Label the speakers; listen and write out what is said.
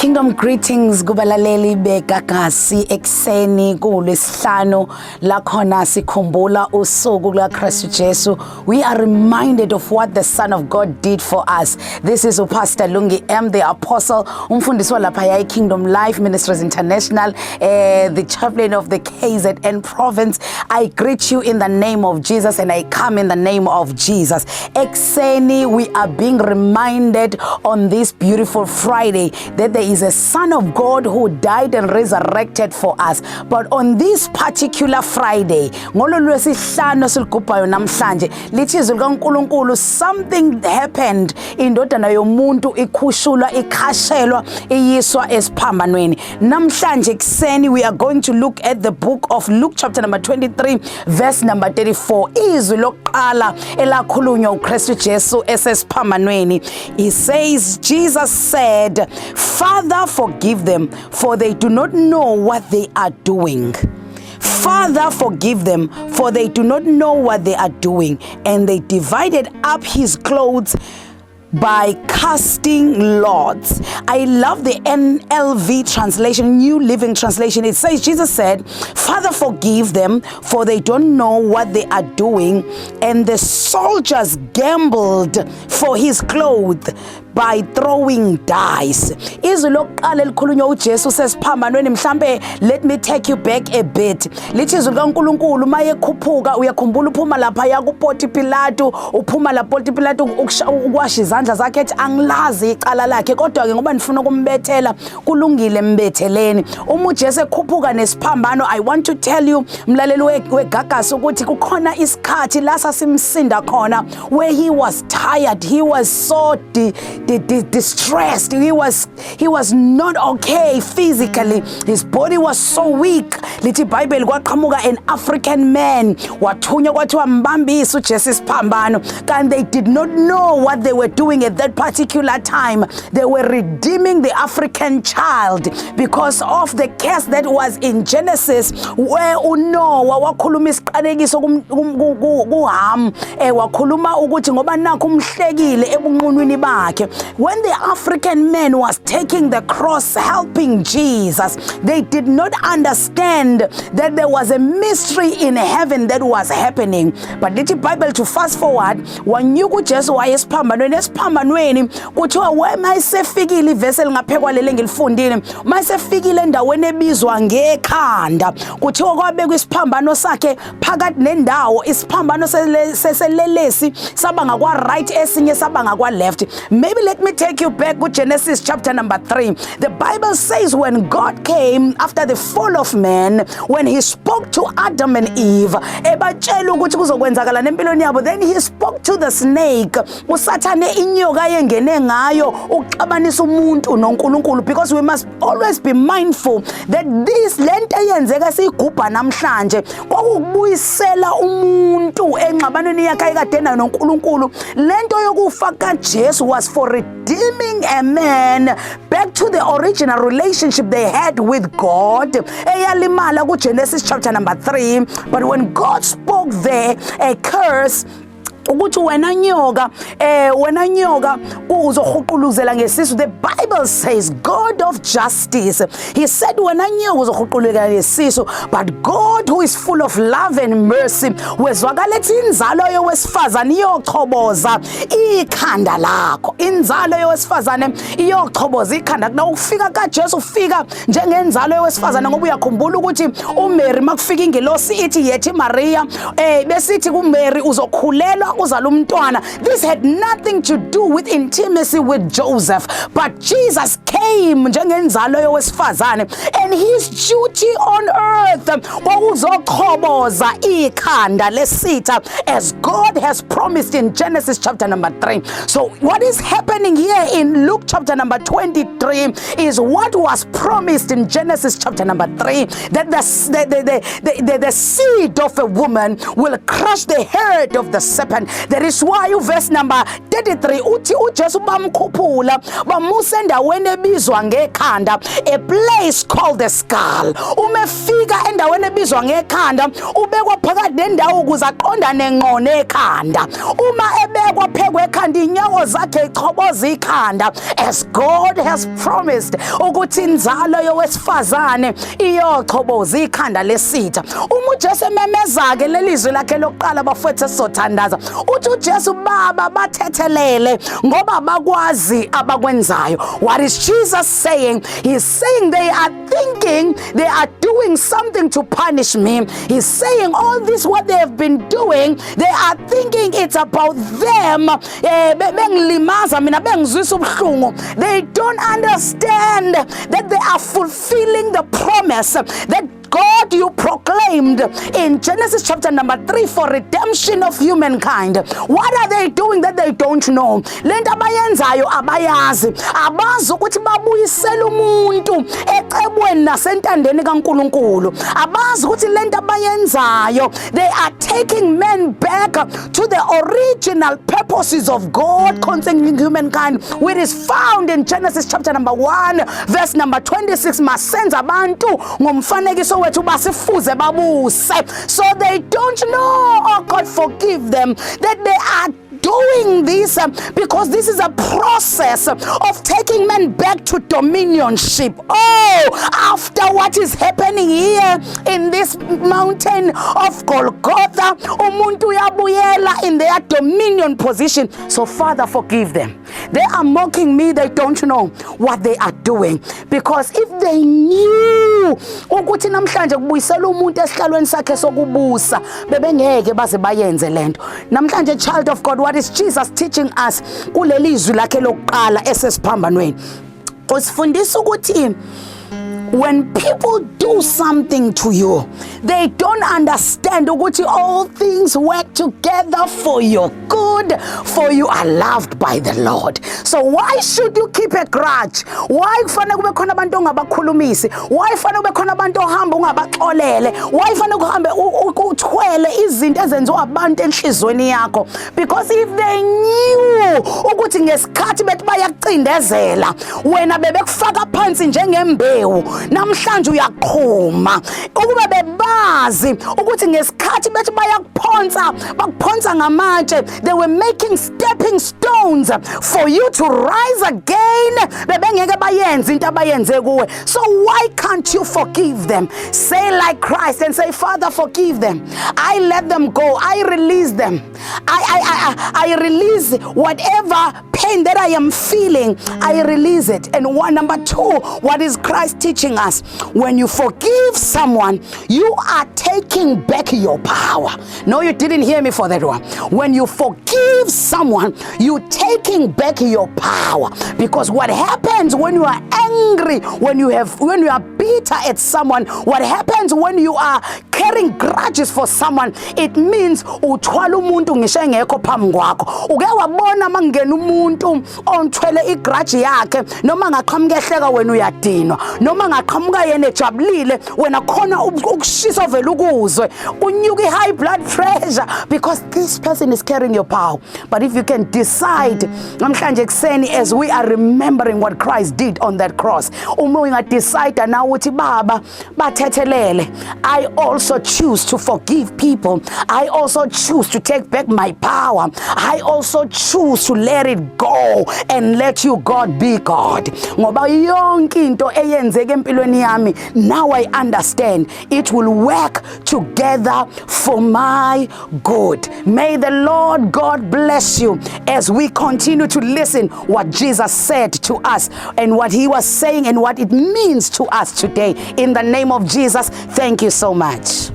Speaker 1: Kingdom greetings kubalaleli beGagasi ekseni kuLwesihlanu la khona sikhumbula usuku laKristu Jesu. We are reminded of what the Son of God did for us. This is Pastor Lungi M, the apostle, umfundisi walapha Kingdom Life Ministries International, the chaplain of the KZN province. I greet you in the name of Jesus and I come in the name of Jesus. Ekseni, we are being reminded on this beautiful Friday that there is a Son of God who died and resurrected for us. But on this particular Friday, something happened. Indodana yomuntu ikhushulwa ikhashelwa iyiswa esiphambanweni. Namhlanje kuseni we are going to look at the book of Luke chapter number 23 verse number 34. Izwi lokuqala elakhulunywa uKristu Jesu esesiphambanweni. He says, Jesus said, Father, forgive them, for they do not know what they are doing. Father, forgive them, for they do not know what they are doing. And they divided up his clothes by casting lots. I love the NLV translation, New Living Translation. It says, Jesus said, Father, forgive them, for they don't know what they are doing. And the soldiers gambled for his clothes by throwing dice. Izwi lokuqala elikhulunywa uJesu sesiphambanweni, mhlambe let me take you back a bit. Lithi izwi likaNkulunkulu maye khuphuka, uyakhumbula uphuma lapha yakuPonti Pilato, uphuma la Ponti Pilato ukwasha izandla zakhe ethi angilazi icala lakhe, kodwa ke ngoba nifuna ukumbethela kulungile mbetheleni. Uma uJesu ekhuphuka nesiphambano, I want to tell you mlaleli weGagasi ukuthi kukhona isikhathi la sasimsinda khona where he was tired, he was so distressed, he was not okay physically, his body was so weak. Lithi iBhayibheli kwaqhamuka an African man wathunywa kwathiwa mbambisa uJesu isiphambano, and they did not know what they were doing at that particular time. They were redeeming the African child because of the curse that was in Genesis, where uNoah wakhuluma isiqalekiso kuHam, wakhuluma ukuthi ngoba nakho umhlekile ebunqunwini bakhe. When the African man was taking the cross helping Jesus, they did not understand that there was a mystery in heaven that was happening. But the Bible, to fast forward, wanyuku Jesu wayesiphambanweni, esiphambanweni kuthiwa mayisefikile ivesi elingaphekwa leli ngilifundile, mayisefikile endaweni ebizwa ngekhanda, kuthiwa kwabekwa isiphambano sakhe phakathi nendawo, isiphambano seselelesi saba ngakwa right, esinye saba ngakwa left. Maybe let me take you back to Genesis chapter number 3. The Bible says when God came after the fall of man, when he spoke to Adam and Eve, then he spoke to the snake, because we must always be mindful that this lento yenzeka sigubha namhlanje kwakubuyisela umuntu engxabanweni yakhe ayikadena noNkulunkulu. Lento yokufa kaJesu was for redeeming a man back to the original relationship they had with God. Eyalimala ku Genesis chapter number 3. But when God spoke there a curse, ukuthi wena nyoka uzohuquluzela ngesisu, the Bible says God of justice, he said wena nyoka uzohuquluzela ngesisu, but God who is full of love and mercy, wezwakala ethi inzalo yowesifazane iyochoboza ikhanda lakho. Inzalo yowesifazane iyochoboza ikhanda. Na ukufika kaJesu ufika njengenzalo yowesifazane, ngoba uyakhumbula ukuthi uMary makufika ingelosi ithi yethi Maria besithi kuMary uzokhulelwa uzala umntwana. This had nothing to do with intimacy with Joseph, but Jesus came njengenzalo yowesifazane, and his duty on earth kwakuzochoboza ikhanda lesitha as God has promised in Genesis chapter number 3. So what is happening here in Luke chapter number 23 is what was promised in Genesis chapter number 3, that the seed of a woman will crush the head of the serpent. That is why verse number 33 uthi uJesu bamkhuphula bamusa endaweni ebizwa ngekhanda, a place called the skull. Umefika endaweni ebizwa ngekhanda, ubekwa phakathi nendawo ukuze aqondane ngqo nekhanda. Uma ebekwa phekwe ekhanda, inyawo zakhe ichoboza ikhanda, as God has promised ukuthi inzalo yowesifazane iyochoboza ikhanda lesitha. Uma uJesu ememeza-ke lelizwi lakhe lokuqala bafowethu esizothandaza, uthi uJesu baba bathethelele ngoba bakwazi abakwenzayo. What is Jesus saying? He's saying they are thinking they are doing something to punish me. He's saying all this what they have been doing, they are thinking it's about them. Bengilimaza mina, bengizwisa ubuhlungu. They don't understand that they are fulfilling the promise that God you proclaimed in Genesis chapter number 3 for redemption of humankind. What are they doing that they don't know? Lento abayenzayo abayazi, abazi ukuthi babuyisela umuntu ecebweni nasentandeni kaNkulunkulu. Abazi ukuthi lento abayenzayo, they are taking men back to the original purposes of God concerning humankind, which is found in Genesis chapter number 1 verse number 26. Masenza abantu ngomfanekiso wethu basifuze babuse. So they don't know, oh God forgive them, that they are doing this because this is a process of taking men back to dominionship. Oh, after what is happening here in this mountain of Golgotha, umuntu uyabuyela in their dominion position. So Father, forgive them. They are mocking me. They don't know what they are doing, because if they knew ukuthi namhlanje kubuyisela umuntu esihlalweni sakhe sokubusa, bebengeke baze bayenze lento. Namhlanje, child of God, what is Jesus teaching us kuleli izwi lakhe lokuqala esesiphambanweni? Usifundisa ukuthi when people do something to you, they don't understand ukuthi all things work together for your good, for you are loved by the Lord. So why should you keep a grudge? Why kufanele kube khona abantu ongabakhulumisi? Why kufanele kube khona abantu ohamba ungabaxolele? Why kufanele kuhambe uthwele izinto ezenziwa abantu enhlizweni yakho? Because if they knew ukuthi ngesikhathi bethi bayakucindezela, wena bebekufaka phansi njengembewu, namhlanje uyaqhuma. Ukube bebazi ukuthi ngesikhathi bethi bakuphonsa ngamatshe, they were making stepping stones for you to rise again, bebengeke bayenze into abayenze kuwe. So why can't you forgive them? Say like Christ and say, Father, forgive them. I let them go. I release them. I release whatever pain that I am feeling. I release it. And number two, what is Christ teaching us? When you forgive someone, you are taking back your power. No, you didn't hear me for that one. When you forgive someone, you taking back your power. Because what happens when you are angry, when you are bitter at someone, what happens when you are carrying grudges for someone, it means uthwala umuntu ngisho engekho phambi kwakho. Uke wabona mangena umuntu onthwele igrudge yakhe, noma ngaqhamuka ehleka wena uyadinwa, noma ngaqhamuka yena ejabulile wena khona ukushisa ovela ukuzwe, unyuka high blood pressure, because this person is carrying your power. But if you can decide namhlanje kuseni, as we are remembering what Christ did on that cross, uma ungadecide now uthi baba bathethelele, I also choose to forgive people. I also choose to take back my power. I also choose to let it go and let you, God, be God. Ngoba yonke into eyenzeke empilweni yami, now I understand it will work together for my good. May the Lord God bless you as we continue to listen what Jesus said to us and what he was saying and what it means to us today. In the name of Jesus, thank you so much.